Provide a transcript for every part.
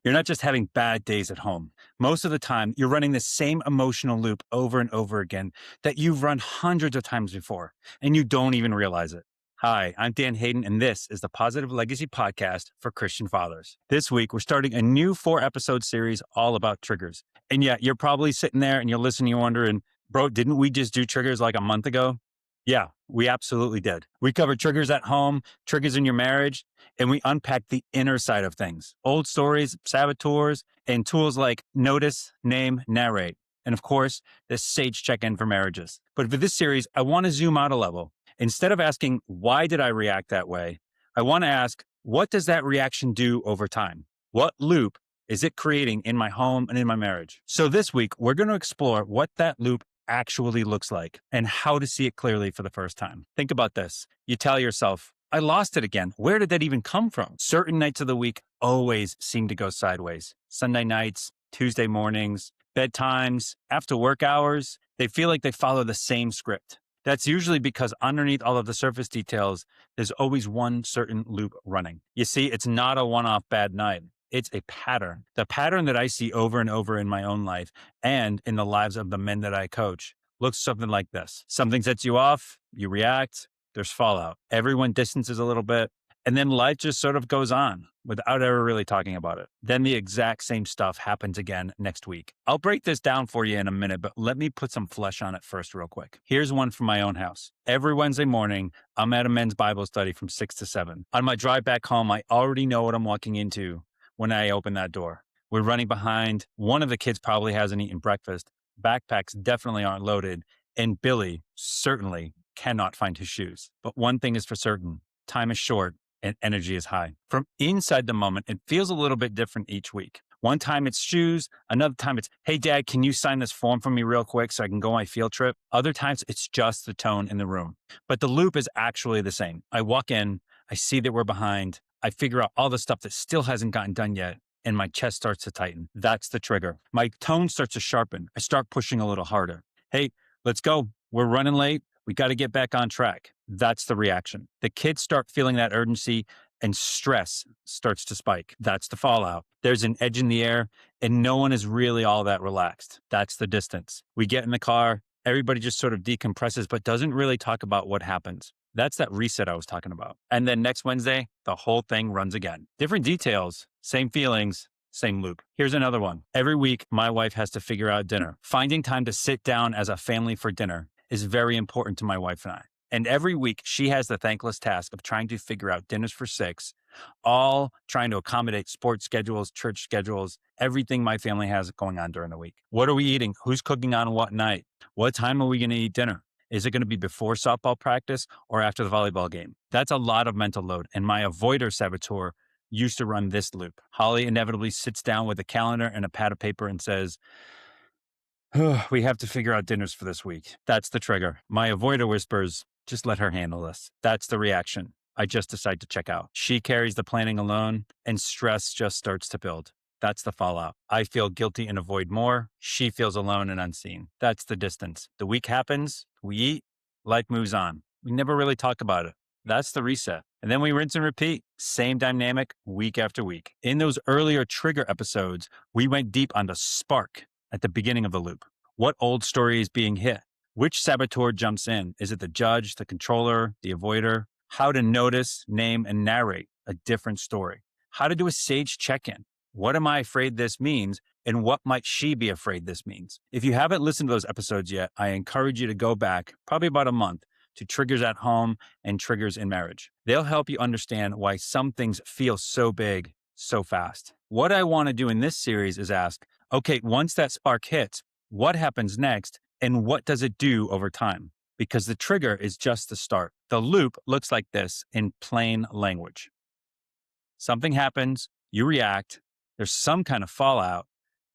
You're not just having bad days at home. Most of the time, you're running the same emotional loop over and over again that you've run hundreds of times before, and you don't even realize it. Hi, I'm Dan Hayden, and this is the Positive Legacy Podcast for Christian fathers. This week, we're starting a new 4-episode series all about triggers. And yeah, you're probably sitting there and you're listening, you're wondering, bro, didn't we just do triggers like a month ago? Yeah, we absolutely did. We covered triggers at home, triggers in your marriage, and we unpacked the inner side of things. Old stories, saboteurs, and tools like notice, name, narrate. And of course, the Sage check-in for marriages. But for this series, I want to zoom out a level. Instead of asking, why did I react that way? I want to ask, what does that reaction do over time? What loop is it creating in my home and in my marriage? So this week, we're going to explore what that loop actually looks like and how to see it clearly for the first time. Think about this. You tell yourself, I lost it again. Where did that even come from? Certain nights of the week always seem to go sideways. Sunday nights, Tuesday mornings, bedtimes, after work hours, they feel like they follow the same script. That's usually because underneath all of the surface details, there's always one certain loop running. You see, it's not a one-off bad night. It's a pattern. The pattern that I see over and over in my own life and in the lives of the men that I coach looks something like this. Something sets you off, you react, there's fallout. Everyone distances a little bit, and then life just sort of goes on without ever really talking about it. Then the exact same stuff happens again next week. I'll break this down for you in a minute, but let me put some flesh on it first real quick. Here's one from my own house. Every Wednesday morning, I'm at a men's Bible study from 6 to 7. On my drive back home, I already know what I'm walking into when I open that door. We're running behind. One of the kids probably hasn't eaten breakfast. Backpacks definitely aren't loaded. And Billy certainly cannot find his shoes. But one thing is for certain, time is short and energy is high. From inside the moment, it feels a little bit different each week. One time it's shoes. Another time it's, hey, Dad, can you sign this form for me real quick so I can go on my field trip? Other times it's just the tone in the room. But the loop is actually the same. I walk in, I see that we're behind. I figure out all the stuff that still hasn't gotten done yet, and my chest starts to tighten. That's the trigger. My tone starts to sharpen. I start pushing a little harder. Hey, let's go. We're running late. We got to get back on track. That's the reaction. The kids start feeling that urgency and stress starts to spike. That's the fallout. There's an edge in the air and no one is really all that relaxed. That's the distance. We get in the car. Everybody just sort of decompresses, but doesn't really talk about what happens. That's that reset I was talking about. And then next Wednesday, the whole thing runs again. Different details, same feelings, same loop. Here's another one. Every week, my wife has to figure out dinner. Finding time to sit down as a family for dinner is very important to my wife and I. And every week, she has the thankless task of trying to figure out dinners for 6, all trying to accommodate sports schedules, church schedules, everything my family has going on during the week. What are we eating? Who's cooking on what night? What time are we going to eat dinner? Is it going to be before softball practice or after the volleyball game? That's a lot of mental load. And my avoider saboteur used to run this loop. Holly inevitably sits down with a calendar and a pad of paper and says, we have to figure out dinners for this week. That's the trigger. My avoider whispers, just let her handle this. That's the reaction. I just decide to check out. She carries the planning alone and stress just starts to build. That's the fallout. I feel guilty and avoid more. She feels alone and unseen. That's the distance. The week happens, we eat, life moves on. We never really talk about it. That's the reset. And then we rinse and repeat. Same dynamic week after week. In those earlier trigger episodes, we went deep on the spark at the beginning of the loop. What old story is being hit? Which saboteur jumps in? Is it the judge, the controller, the avoider? How to notice, name, and narrate a different story. How to do a sage check-in. What am I afraid this means? And what might she be afraid this means? If you haven't listened to those episodes yet, I encourage you to go back probably about a month to triggers at home and triggers in marriage. They'll help you understand why some things feel so big so fast. What I want to do in this series is ask, okay, once that spark hits, what happens next and what does it do over time? Because the trigger is just the start. The loop looks like this in plain language. Something happens, you react, there's some kind of fallout,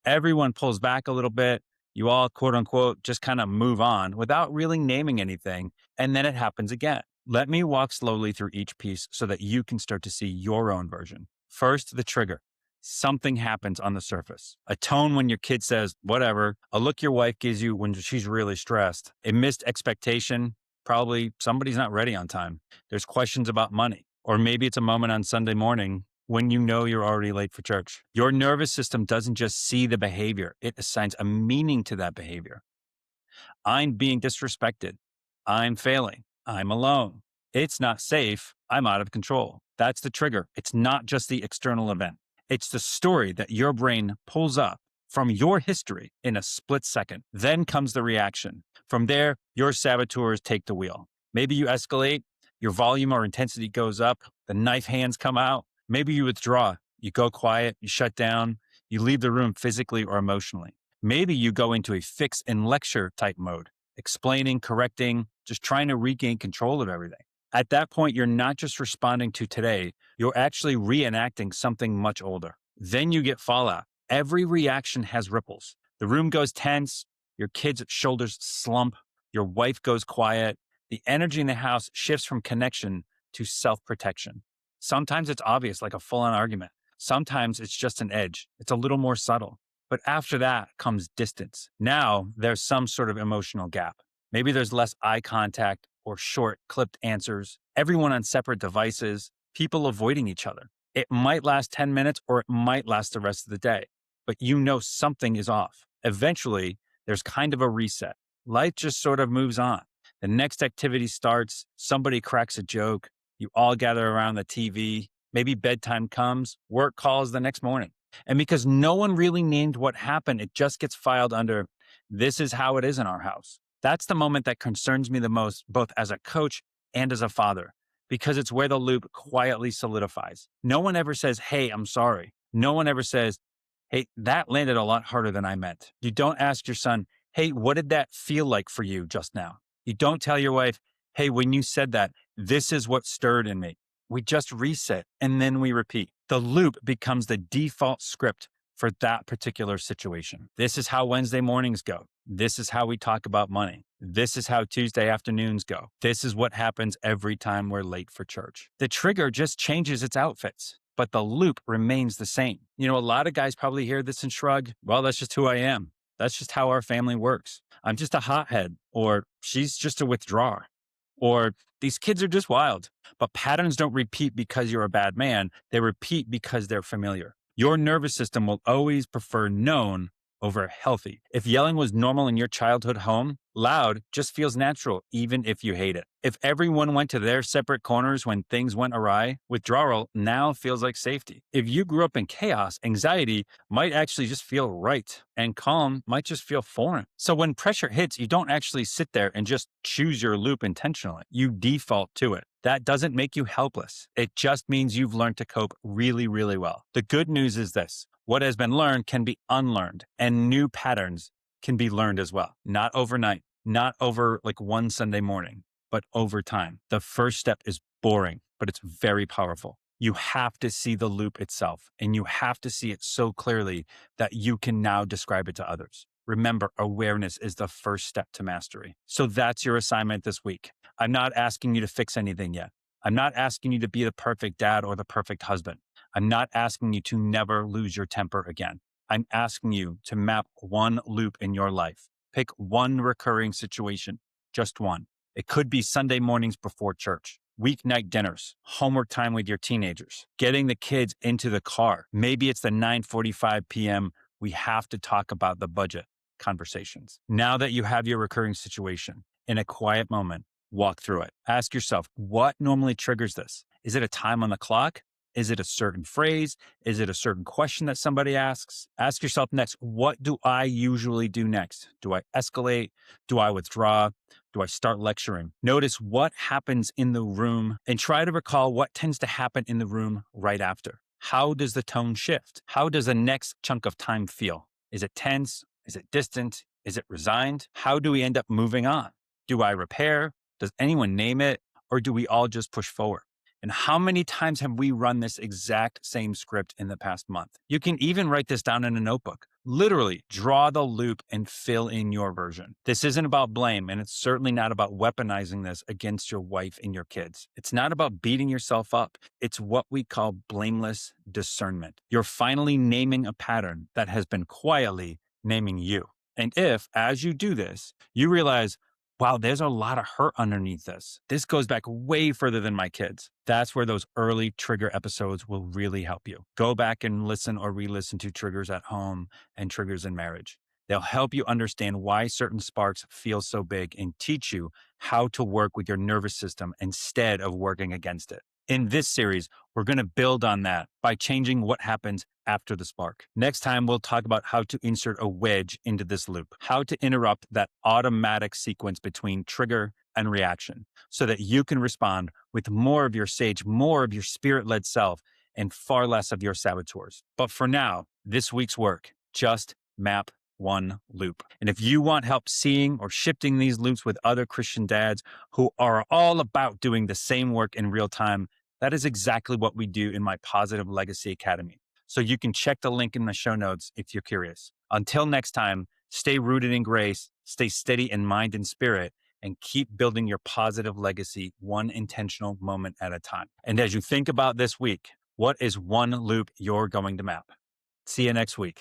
everyone pulls back a little bit, you all quote unquote just kind of move on without really naming anything, and then it happens again. Let me walk slowly through each piece so that you can start to see your own version. First, the trigger. Something happens on the surface. A tone when your kid says, whatever, a look your wife gives you when she's really stressed, a missed expectation, probably somebody's not ready on time. There's questions about money, or maybe it's a moment on Sunday morning when you know you're already late for church. Your nervous system doesn't just see the behavior, it assigns a meaning to that behavior. I'm being disrespected. I'm failing. I'm alone. It's not safe. I'm out of control. That's the trigger. It's not just the external event. It's the story that your brain pulls up from your history in a split second. Then comes the reaction. From there, your saboteurs take the wheel. Maybe you escalate, your volume or intensity goes up, the knife hands come out. Maybe you withdraw, you go quiet, you shut down, you leave the room physically or emotionally. Maybe you go into a fix and lecture type mode, explaining, correcting, just trying to regain control of everything. At that point, you're not just responding to today, you're actually reenacting something much older. Then you get fallout. Every reaction has ripples. The room goes tense, your kids' shoulders slump, your wife goes quiet. The energy in the house shifts from connection to self protection. Sometimes it's obvious, like a full on argument. Sometimes it's just an edge, it's a little more subtle. But after that comes distance. Now there's some sort of emotional gap. Maybe there's less eye contact or short, clipped answers, everyone on separate devices, people avoiding each other. It might last 10 minutes or it might last the rest of the day, but you know something is off. Eventually, there's kind of a reset. Life just sort of moves on. The next activity starts, somebody cracks a joke, you all gather around the TV, maybe bedtime comes, work calls the next morning. And because no one really named what happened, it just gets filed under, this is how it is in our house. That's the moment that concerns me the most, both as a coach and as a father, because it's where the loop quietly solidifies. No one ever says, hey, I'm sorry. No one ever says, hey, that landed a lot harder than I meant. You don't ask your son, hey, what did that feel like for you just now? You don't tell your wife, hey, when you said that, this is what stirred in me. We just reset and then we repeat. The loop becomes the default script for that particular situation. This is how Wednesday mornings go. This is how we talk about money. This is how Tuesday afternoons go. This is what happens every time we're late for church. The trigger just changes its outfits, but the loop remains the same. You know, a lot of guys probably hear this and shrug, well, that's just who I am. That's just how our family works. I'm just a hothead, or she's just a withdrawer, or these kids are just wild. But patterns don't repeat because you're a bad man. They repeat because they're familiar. Your nervous system will always prefer known over healthy. If yelling was normal in your childhood home, loud just feels natural, even if you hate it. If everyone went to their separate corners when things went awry, withdrawal now feels like safety. If you grew up in chaos, anxiety might actually just feel right, and calm might just feel foreign. So when pressure hits, you don't actually sit there and just choose your loop intentionally. You default to it. That doesn't make you helpless. It just means you've learned to cope really, really well. The good news is this. What has been learned can be unlearned, and new patterns can be learned as well. Not overnight, not over like one Sunday morning, but over time. The first step is boring, but it's very powerful. You have to see the loop itself, and you have to see it so clearly that you can now describe it to others. Remember, awareness is the first step to mastery. So that's your assignment this week. I'm not asking you to fix anything yet. I'm not asking you to be the perfect dad or the perfect husband. I'm not asking you to never lose your temper again. I'm asking you to map one loop in your life. Pick one recurring situation, just one. It could be Sunday mornings before church, weeknight dinners, homework time with your teenagers, getting the kids into the car. Maybe it's the 9:45 p.m. we have to talk about the budget conversations. Now that you have your recurring situation, in a quiet moment, walk through it. Ask yourself, what normally triggers this? Is it a time on the clock? Is it a certain phrase? Is it a certain question that somebody asks? Ask yourself next, what do I usually do next? Do I escalate? Do I withdraw? Do I start lecturing? Notice what happens in the room and try to recall what tends to happen in the room right after. How does the tone shift? How does the next chunk of time feel? Is it tense? Is it distant? Is it resigned? How do we end up moving on? Do I repair? Does anyone name it? Or do we all just push forward? And how many times have we run this exact same script in the past month? You can even write this down in a notebook. Literally draw the loop and fill in your version. This isn't about blame, and it's certainly not about weaponizing this against your wife and your kids. It's not about beating yourself up. It's what we call blameless discernment. You're finally naming a pattern that has been quietly naming you. And if, as you do this, you realize, Wow, there's a lot of hurt underneath this. This goes back way further than my kids. That's where those early trigger episodes will really help you. Go back and listen or re listen to triggers at home and triggers in marriage. They'll help you understand why certain sparks feel so big and teach you how to work with your nervous system instead of working against it. In this series, we're going to build on that by changing what happens after the spark. Next time, we'll talk about how to insert a wedge into this loop, how to interrupt that automatic sequence between trigger and reaction so that you can respond with more of your sage, more of your spirit led self, and far less of your saboteurs. But for now, this week's work, just map one loop. And if you want help seeing or shifting these loops with other Christian dads who are all about doing the same work in real time, that is exactly what we do in my Positive Legacy Academy. So you can check the link in the show notes if you're curious. Until next time, stay rooted in grace, stay steady in mind and spirit, and keep building your positive legacy one intentional moment at a time. And as you think about this week, what is one loop you're going to map? See you next week.